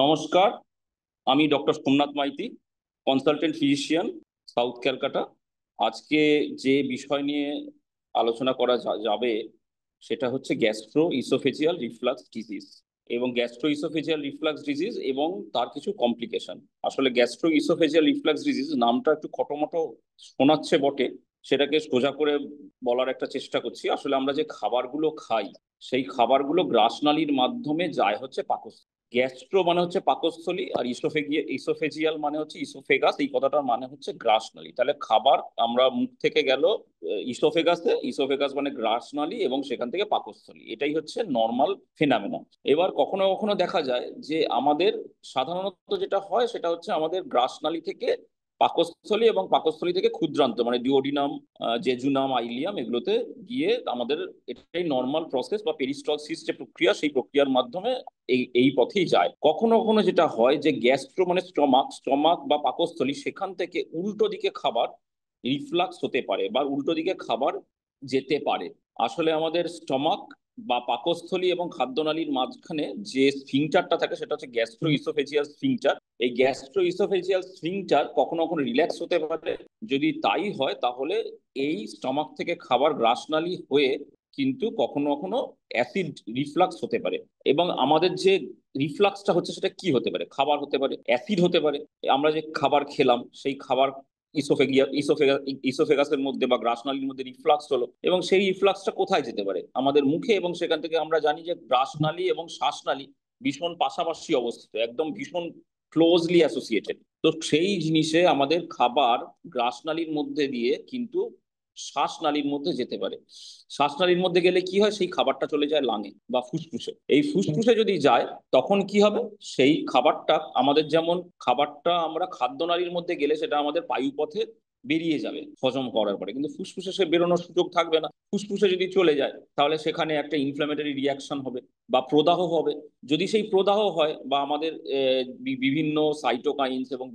নমস্কার। আমি doctor Somnath Maiti, consultant physician, South Calcutta. আজকে যে বিষয় নিয়ে আলোচনা করা যাবে সেটা হচ্ছে গ্যাস্ট্রো ইসোফেজিয়াল রিফ্লাক্স ডিজিজ এবং গ্যাস্ট্রো ইসোফেজিয়াল রিফ্লাক্স ডিজিজ এবং তার কিছু কমপ্লিকেশন। আসলে গ্যাস্ট্রো ইসোফেজিয়াল রিফ্লাক্স ডিজিজ নামটা একটু খটোমটো শোনাচ্ছে বটে, সেটাকে সোজা করে বলার একটা চেষ্টা করছি। আসলে আমরা যে খাবারগুলো খাই সেই খাবারগুলো গ্রাসনালীর মাধ্যমে যায় হচ্ছে পাকস্থলী। গ্যাস্ট্রো মানে হচ্ছে পাকস্থলী, আর ইসোফেজিয়াল মানে হচ্ছে ইসোফেগাস। এই কথাটার মানে হচ্ছে গ্রাসনালী। তাহলে খাবার আমরা মুখ থেকে গেল ইসোফেগাসে, ইসোফেগাস মানে গ্রাসনালী, এবং সেখান থেকে পাকস্থলী। এটাই হচ্ছে নর্মাল ফেনামেনা। এবার কখনো কখনো দেখা যায় যে আমাদের সাধারণত যেটা হয় সেটা হচ্ছে আমাদের গ্রাসনালী থেকে পাকস্থলী এবং পাকস্থলী থেকে ক্ষুদ্রান্ত মানে ডিওডিনাম, জেজুনাম, আইলিয়াম এগুলোতে গিয়ে আমাদের এটাই নর্মাল প্রসেস বা পেরিস্টলসিস যে প্রক্রিয়া, সেই প্রক্রিয়ার মাধ্যমে এই এই পথেই যায়। কখনো কখনো যেটা হয় যে গ্যাস্ট্রো মানে স্টমাক, স্টমাক বা পাকস্থলী, সেখান থেকে উল্টো দিকে খাবার রিফ্লাক্স হতে পারে বা উল্টো দিকে খাবার যেতে পারে। আসলে আমাদের স্টমাক বা পাকস্থলী এবং খাদ্যনালীর মাঝখানে যে স্ফিংটারটা থাকে সেটা হচ্ছে গ্যাস্ট্রো ইসোফেজিয়াল স্ফিংটার। এই গ্যাস্ট্রো ইসোফেজিয়াল স্ফিংটার কখনো কখনো রিল্যাক্স হতে পারে। যদি তাই হয় তাহলে এই স্টমাক থেকে খাবার গ্রাসনালী হয়ে কিন্তু কখনো কখনো অ্যাসিড রিফ্লাক্স হতে পারে। এবং আমাদের যে রিফ্লাক্সটা হচ্ছে সেটা কি হতে পারে? খাবার হতে পারে, অ্যাসিড হতে পারে। আমরা যে খাবার খেলাম সেই খাবার ইসোফেগাসের মধ্যে বা গ্রাসনালীর মধ্যে রিফ্লাক্স হলো, এবং সেই রিফ্লাক্সটা কোথায় যেতে পারে? আমাদের মুখে। এবং সেখান থেকে আমরা জানি যে গ্রাসনালী এবং শ্বাসনালী ভীষণ পাশাপাশি অবস্থিত, একদম ভীষণ ক্লোজলি অ্যাসোসিয়েটেড। তো সেই জিনিসে আমাদের খাবার গ্রাসনালীর মধ্যে দিয়ে কিন্তু শ্বাসনালীর মধ্যে যেতে পারে। শ্বাসনালীর মধ্যে গেলে কি হয়? সেই খাবারটা চলে যায় লাঙে বা ফুসফুসে। এই ফুসফুসে যদি যায় তখন কি হবে? সেই খাবারটা আমাদের, যেমন খাবারটা আমরা খাদ্যনালীর মধ্যে গেলে সেটা আমাদের বায়ুপথে বেরিয়ে যাবে হজম করার পরে, কিন্তু ফুসফুসে সে বেরোনোর সুযোগ থাকবে না। ফুসফুসে যদি চলে যায় তাহলে সেখানে একটা ইনফ্ল্যামেটরি রিয়াকশন হবে বা প্রদাহ হবে। যদি সেই প্রদাহ হয় বা আমাদের বিভিন্ন সাইটোকাইনস এবং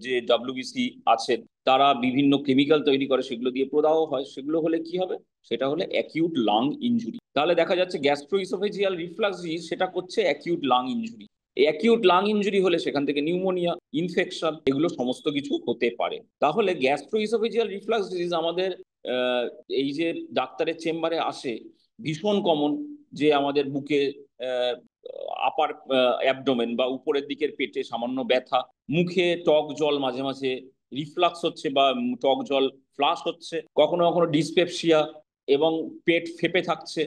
যে ডব্লিউবিসি আছে তারা বিভিন্ন কেমিক্যাল তৈরি করে, সেগুলো দিয়ে প্রদাহ হয়, সেগুলো হলে কি হবে? সেটা হলে অ্যাকিউট লাং ইনজুরি। তাহলে দেখা যাচ্ছে গ্যাস্ট্রো ইসোফেজিয়াল রিফ্লাক্স ডিজিজ সেটা করছে অ্যাকিউট লাং ইনজুরি। এই অ্যাকিউট লাং ইনজুরি হলে সেখান থেকে নিউমোনিয়া, ইনফেকশন, এগুলো সমস্ত কিছু হতে পারে। তাহলে গ্যাস্ট্রো ইসোফেজিয়াল রিফ্লাক্স ডিজিজ আমাদের আহ, এই যে ডাক্তারের চেম্বারে আসে ভীষণ কমন, যে আমাদের বুকে আপার অ্যাবডোমেন বা উপরের দিকের পেটে সামান্য ব্যথা, মুখে টক জল মাঝে মাঝে রিফ্লাক্স হচ্ছে বা টক জল ফ্লাশ হচ্ছে, কখনো কখনো ডিসপেপসিয়া এবং পেট ফেপে থাকছে।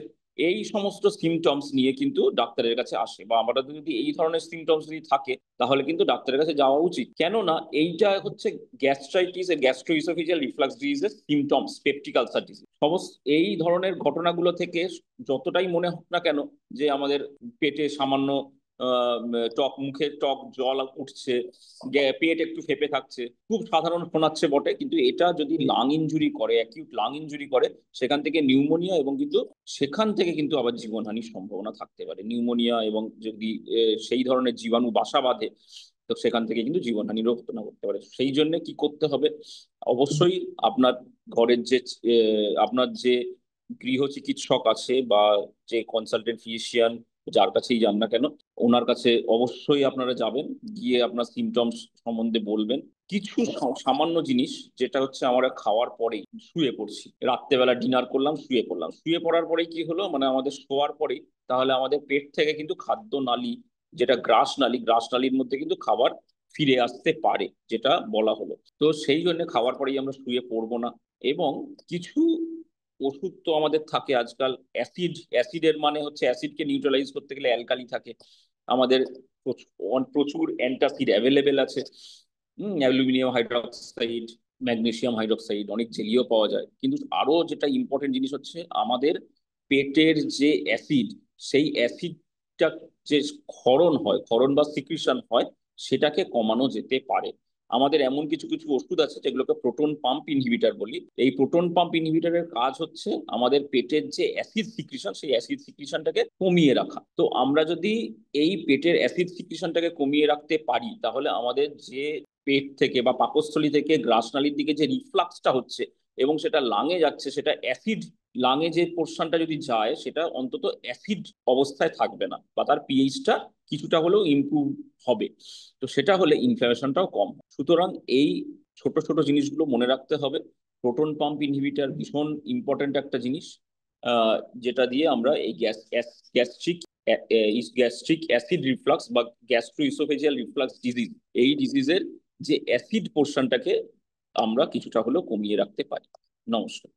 এই সমস্ত সিমটমস নিয়ে কিন্তু ডাক্তারের কাছে আসে, বা আমাদের যদি এই ধরনের সিমটমস যদি থাকে তাহলে কিন্তু ডাক্তারের কাছে যাওয়া উচিত। কেননা এইটা হচ্ছে গ্যাস্ট্রাইটিস, গ্যাস্ট্রোইসোফেজিয়াল রিফ্লাক্স ডিজিজের সিমটমস, পেপটিক আলসার ডিজিজ। সমস্ত এই ধরনের ঘটনাগুলো থেকে যতটাই মনে হোক না কেন যে আমাদের পেটে সামান্য আহ, টক, মুখে টক জল উঠছে, পেট একটু ফেপে থাকছে, খুব সাধারণ শোনাচ্ছে বটে, কিন্তু এটা যদি লাং ইনজুরি করে, অ্যাকিউট লাং ইনজুরি করে, সেখান থেকে নিউমোনিয়া এবং কিন্তু সেখান থেকে কিন্তু আবার জীবনহানির সম্ভাবনা থাকতে পারে। নিউমোনিয়া এবং যদি সেই ধরনের জীবাণু বাসা বাঁধে তো সেখান থেকে কিন্তু জীবনহানিরও ঘটনা ঘটতে পারে। সেই জন্য কি করতে হবে? অবশ্যই আপনার ঘরের যে আপনার যে গৃহ চিকিৎসক আছে বা যে কনসালটেন্ট ফিজিশিয়ান, যার কাছেই যান না কেন, ওনার কাছে অবশ্যই আপনারা যাবেন, গিয়ে আপনার সিমটমস সম্বন্ধে বলবেন। কিছু সামান্য জিনিস, যেটা হচ্ছে আমরা খাওয়ার পরেই শুয়ে পড়ছি, রাত্রেবেলা ডিনার করলাম, শুয়ে পড়লাম, শুয়ে পড়ার পরেই কি হলো, মানে আমাদের শোয়ার পরেই তাহলে আমাদের পেট থেকে কিন্তু খাদ্য নালী, যেটা গ্রাস নালী, গ্রাস নালীর মধ্যে কিন্তু খাবার ফিরে আসতে পারে, যেটা বলা হলো। তো সেই জন্য খাওয়ার পরেই আমরা শুয়ে পড়বো না। এবং কিছু ওষুধ তো আমাদের থাকে আজকাল, অ্যাসিডের মানে হচ্ছে অ্যাসিডকে নিউট্রালাইজ করতে গেলে অ্যালকালি থাকে। আমাদের প্রচুর অ্যান্টাসিড অ্যাভেলেবেল আছে। অ্যালুমিনিয়াম হাইড্রোক্সাইড, ম্যাগনেসিয়াম হাইড্রোক্সাইড, অনেক জেলিও পাওয়া যায়। কিন্তু আরো যেটা ইম্পর্টেন্ট জিনিস হচ্ছে আমাদের পেটের যে অ্যাসিড, সেই অ্যাসিডটা যে ক্ষরণ হয়, ক্ষরণ বা সিক্রিশন হয়, সেটাকে কমানো যেতে পারে। আমাদের এমন কিছু কিছু ওষুধ আছে যেগুলোকে প্রোটন পাম্প ইনহিবিটর বলি। এই প্রোটন পাম্প ইনহিবিটরের কাজ হচ্ছে আমাদের পেটের যে অ্যাসিড সিক্রিশন, সেই অ্যাসিড সিক্রিশনটাকে কমিয়ে রাখা। তো আমরা যদি এই পেটের অ্যাসিড সিক্রিশনটাকে কমিয়ে রাখতে পারি তাহলে আমাদের যে পেট থেকে বা পাকস্থলী থেকে গ্রাসনালীর দিকে যে রিফ্লাক্সটা হচ্ছে এবং সেটা লাঙে যাচ্ছে, সেটা অ্যাসিড, লাঙে যে পোর্শনটা যদি যায় সেটা অন্তত অ্যাসিড অবস্থায় থাকবে না, বা তার পিএইচটা কিছুটা হলেও ইমপ্রুভ হবে। তো সেটা হলে ইনফ্লামেশনটাও কম হয়। সুতরাং এই ছোট ছোট জিনিসগুলো মনে রাখতে হবে। প্রোটন পাম্প ইনহিবিটার ভীষণ ইম্পর্ট্যান্ট একটা জিনিস, যেটা দিয়ে আমরা এই গ্যাস্ট্রিক গ্যাস্ট্রিক অ্যাসিড রিফ্লাক্স বা গ্যাস্ট্রো ইসোফেজিয়াল রিফ্লাক্স ডিজিজ, এই ডিজিজের যে অ্যাসিড পোর্শনটাকে আমরা কিছুটা হলেও কমিয়ে রাখতে পারি। নমস্কার।